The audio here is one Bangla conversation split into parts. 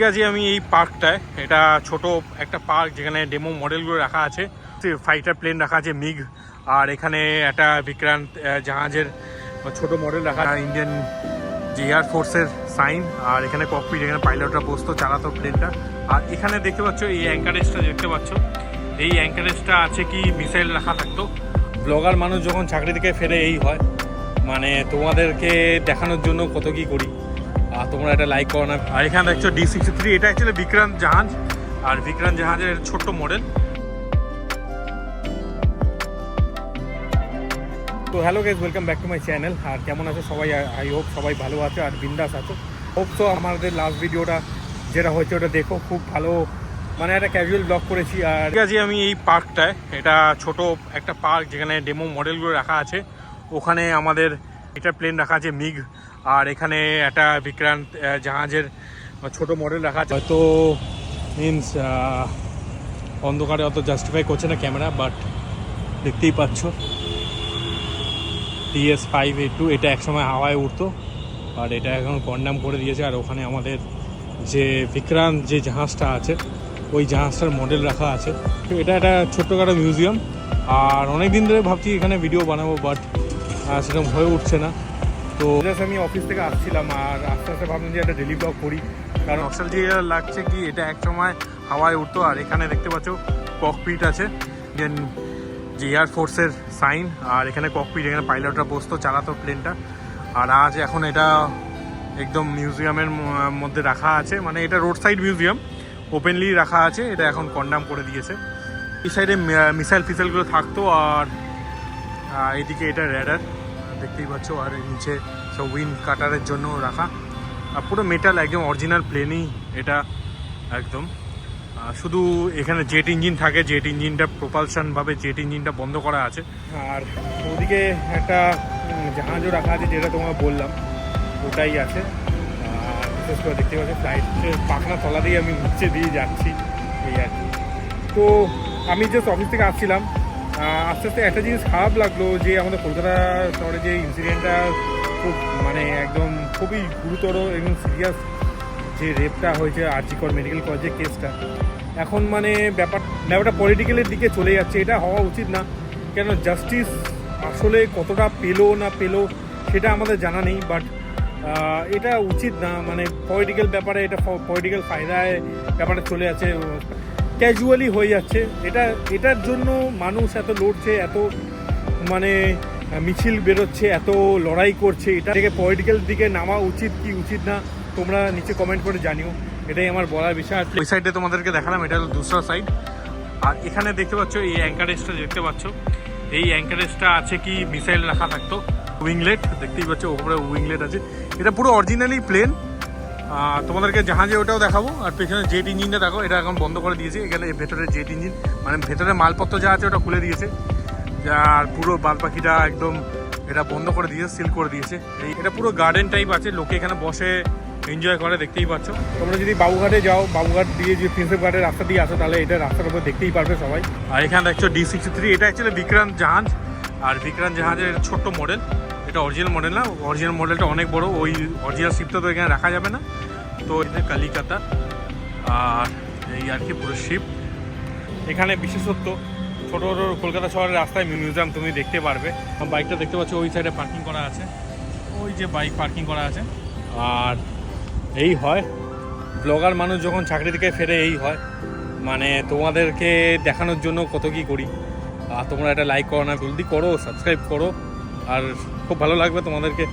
ঠিক আছে, আমি এই পার্কটায়, এটা ছোট একটা পার্ক যেখানে ডেমো মডেলগুলো রাখা আছে, ফাইটার প্লেন রাখা আছে মিগ, আর এখানে একটা বিক্রান্ত জাহাজের ছোট মডেল রাখা, ইন্ডিয়ান যে এয়ারফোর্সের সাইন, আর এখানে ককপিট, এখানে পাইলটরা বসতো চালাতো প্লেনটা। আর এখানে দেখতে পাচ্ছ এই অ্যাঙ্কারেজটা দেখতে পাচ্ছ, এই অ্যাঙ্কারেজটা আছে কি মিসাইল রাখা থাকতো। ব্লগার মানুষ যখন চাকরি থেকে ফেরে এই হয়, মানে তোমাদেরকে দেখানোর জন্য কত কি করি, আর তোমরা এটা লাইক করো না। আর এখানে দেখছো D63, এটা অ্যাকচুয়ালি বিক্রান্ত জাহাজ, আর বিক্রান্ত জাহাজের ছোট্ট মডেল। তো hello guys, welcome back to my channel. আর কেমন আছো সবাই? আই হোপ সবাই ভালো আছো আর বিন্দাস আছো। হোপ তো আমাদের লাস্ট ভিডিওটা যেটা হয়েছে ওটা দেখো, খুব ভালো, মানে একটা ক্যাজুয়াল ব্লগ করেছি। আর ঠিক আছে, আমি এই পার্কটায়, এটা ছোট একটা পার্ক যেখানে ডেমো মডেলগুলো রাখা আছে, ওখানে আমাদের এটা প্লেন রাখা আছে মিগ, আর এখানে একটা বিক্রান্ত জাহাজের ছোট মডেল রাখা আছে। হয়তো মিনস অন্ধকারে অত জাস্টিফাই করছে না ক্যামেরা, বাট দেখতেই পাচ্ছ DS582, এটা একসময় হাওয়ায় উঠতো, আর এটা এখন কন্ডাম করে দিয়েছে। আর ওখানে আমাদের যে বিক্রান্ত যে জাহাজটা আছে, ওই জাহাজটার মডেল রাখা আছে। তো এটা একটা ছোট্টখাটো মিউজিয়াম, আর অনেক দিন ধরে ভাবছি এখানে ভিডিও বানাবো, বাট সেরকম হয়ে উঠছে না। তো জাস্ট আমি অফিস থেকে আসছিলাম, আর আস্তে আস্তে ভাবলাম যে একটা ডেলি ব্লগ করি, কারণ নস্টালজিয়া লাগছে কি এটা একসময় হাওয়ায় উঠতো। আর এখানে দেখতে পাচ্ছ ককপিট আছে, দেন যে এয়ারফোর্সের সাইন, আর এখানে ককপিট, এখানে পাইলটরা বসতো চালাতো প্লেনটা। আর আজ এখন এটা একদম মিউজিয়ামের মধ্যে রাখা আছে, মানে এটা রোড সাইড মিউজিয়াম, ওপেনলি রাখা আছে, এটা এখন কন্ডাম করে দিয়েছে। এই সাইডে মিসাইল ফিসাইলগুলো থাকতো, আর এইদিকে এটা র্যাডার দেখতেই পাচ্ছ, আর নিচে সব উইন্ড কাটারের জন্য রাখা। আর পুরো মেটাল, একদম অরিজিনাল প্লেনই এটা একদম। শুধু এখানে জেট ইঞ্জিন থাকে, জেট ইঞ্জিনটা প্রপালশনভাবে জেট ইঞ্জিনটা বন্ধ করা আছে। আর ওদিকে একটা জাহাজও রাখা আছে, যেটা তোমাকে বললাম ওটাই আছে। বিশেষ করে দেখতে পাচ্ছি ফ্লাইটের পাখনা তলা দিয়ে আমি নিচে দিয়ে যাচ্ছি, এই আর কি। তো আমি জাস্ট অফিস থেকে আসছিলাম, আস্তে আস্তে একটা জিনিস খারাপ লাগলো, যে আমাদের কলকাতা শহরে যে ইনসিডেন্টটা খুব, মানে একদম খুবই গুরুতর এবং সিরিয়াস যে রেপটা হয়েছে আরজি কর মেডিকেল কলেজের কেসটা, এখন মানে ব্যাপারটা পলিটিক্যালের দিকে চলে যাচ্ছে। এটা হওয়া উচিত না, কেন জাস্টিস আসলে কতটা পেলো না পেলো সেটা আমাদের জানা নেই, বাট এটা উচিত না, মানে পলিটিক্যাল ব্যাপারে, এটা পলিটিক্যাল ফায়দায় ব্যাপারে চলে যাচ্ছে, ক্যাজুয়ালি হয়ে যাচ্ছে। এটার জন্য মানুষ এত লড়ছে, এত মানে মিছিল বেরোচ্ছে, এত লড়াই করছে, এটা থেকে পলিটিক্যাল দিকে নামা উচিত কি উচিত না, তোমরা নিচে কমেন্ট করে জানিও, এটাই আমার বলার বিষয়। ওই সাইডে তোমাদেরকে দেখালাম, এটা হলো দুসরা সাইড। আর এখানে দেখতে পাচ্ছ এই অ্যাঙ্কারেজটা দেখতে পাচ্ছ, এই অ্যাঙ্কারেজটা আছে কি মিসাইল রাখা থাকতো, উইংলেট দেখতেই পাচ্ছ, ওপরে উইংলেট আছে। এটা পুরো অরিজিনালি প্লেন, তোমাদেরকে জাহাজে ওটাও দেখাবো। আর পেছনে জেট ইঞ্জিনটা দেখো, এটা এখন বন্ধ করে দিয়েছে। এখানে ভেতরে জেট ইঞ্জিন, মানে ভেতরে মালপত্র যা আছে ওটা খুলে দিয়েছে, আর পুরো বাদ বাকিটা একদম এটা বন্ধ করে দিয়েছে, সিল করে দিয়েছে। এটা পুরো গার্ডেন টাইপ আছে, লোকে এখানে বসে এনজয় করে, দেখতেই পাচ্ছ। তোমরা যদি বাবুঘাটে যাও, বাবুঘাট দিয়ে যে প্রিন্সেপ ঘাটের রাস্তা দিয়ে আসো, তাহলে এটা রাস্তার উপর দেখতেই পারবে সবাই। আর এখানে দেখছো D63, এটা অ্যাকচুয়ালি বিক্রান্ত জাহাজ, আর বিক্রান্ত জাহাজের ছোট্ট মডেল, এটা অরিজিনাল মডেল না, অরিজিনাল মডেলটা অনেক বড়, ওই অরিজিনাল শিপটা তো এখানে রাখা যাবে না, তো এটা কলিকাতা। আর এই আর কি পুরো শিপ। এখানে বিশেষত্ব ছোটো ছোটো কলকাতা শহরের রাস্তায় মিউজিয়াম তুমি দেখতে পারবে। বাইকটা দেখতে পাচ্ছ ওই সাইডে পার্কিং করা আছে, ওই যে বাইক পার্কিং করা আছে। আর এই হয় ব্লগার মানুষ যখন চাকরি থেকে ফেরে এই হয়, মানে তোমাদেরকে দেখানোর জন্য কত কি করি, আর তোমরা এটা লাইক করো না, জলদি করো, সাবস্ক্রাইব করো। আর খুব ভালো লাগবে তোমাদেরকে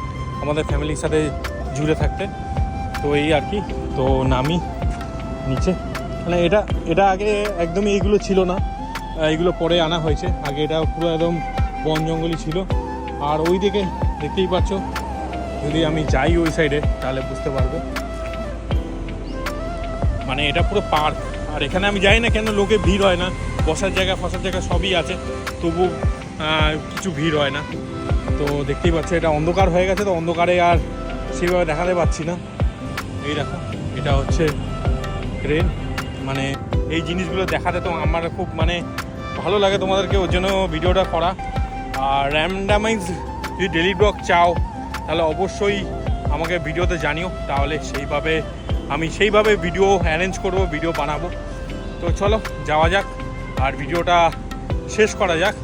আমাদের ফ্যামিলির সাথে জুড়ে থাকতে। তো এই আর কি। তো নামি নিচে, মানে এটা আগে একদমই এইগুলো ছিল না, এইগুলো পরে আনা হয়েছে। আগে এটা পুরো একদম বন জঙ্গলই ছিল। আর ওই দিকে দেখতেই পাচ্ছ, যদি আমি যাই ওই সাইডে তাহলে বুঝতে পারবো, মানে এটা পুরো পার্ক। আর এখানে আমি যাই না কেন, লোকে ভিড় হয় না, বসার জায়গা ফসার জায়গা সবই আছে, তবু কিছু ভিড় হয় না। তো দেখতেই পাচ্ছ এটা অন্ধকার হয়ে গেছে, তো অন্ধকারে আর সেভাবে দেখাতে পাচ্ছি না। এই দেখো, এটা হচ্ছে ট্রেন, মানে এই জিনিসগুলো দেখাতে তো আমার খুব মানে ভালো লাগে, তোমাদেরকে ওর জন্য ভিডিওটা করা। আর র্যান্ডামাইজ যদি ডেলি ব্লগ চাও তাহলে অবশ্যই আমাকে ভিডিওতে জানিও, তাহলে সেইভাবে আমি সেইভাবে ভিডিও অ্যারেঞ্জ করব, ভিডিও বানাবো। তো চলো যাওয়া যাক আর ভিডিওটা শেষ করা যাক।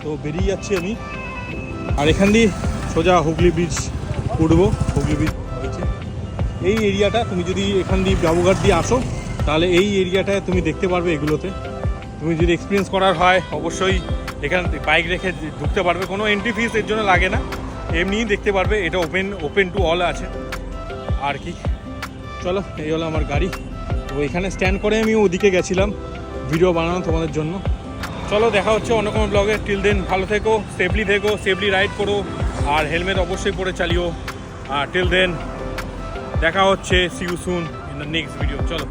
তো বেরিয়ে যাচ্ছি আমি, আর এখান দিয়ে সোজা হুগলি ব্রিজ উঠবো। হুগলি ব্রিজ হয়েছে এই এরিয়াটা, তুমি যদি এখান দিয়ে বাবুঘাট দিয়ে আসো তাহলে এই এরিয়াটায় তুমি দেখতে পারবে। এগুলোতে তুমি যদি এক্সপিরিয়েন্স করার হয় অবশ্যই এখানে বাইক রেখে ঢুকতে পারবে, কোনো এন্ট্রি ফিস এর জন্য লাগে না, এমনিই দেখতে পারবে। এটা ওপেন টু অল আছে আর কি। চলো এই হলো আমার গাড়ি। তো এখানে স্ট্যান্ড করে আমি ওদিকে গেছিলাম ভিডিও বানানো তোমাদের জন্য। চলো দেখা হচ্ছে অন্য কোনো ব্লগে। টিল দেন ভালো থেকো, সেফলি রাইড করো, আর হেলমেট অবশ্যই পরে চালিও। আর টিল দেন দেখা হচ্ছে, see you soon in the next video. চলো।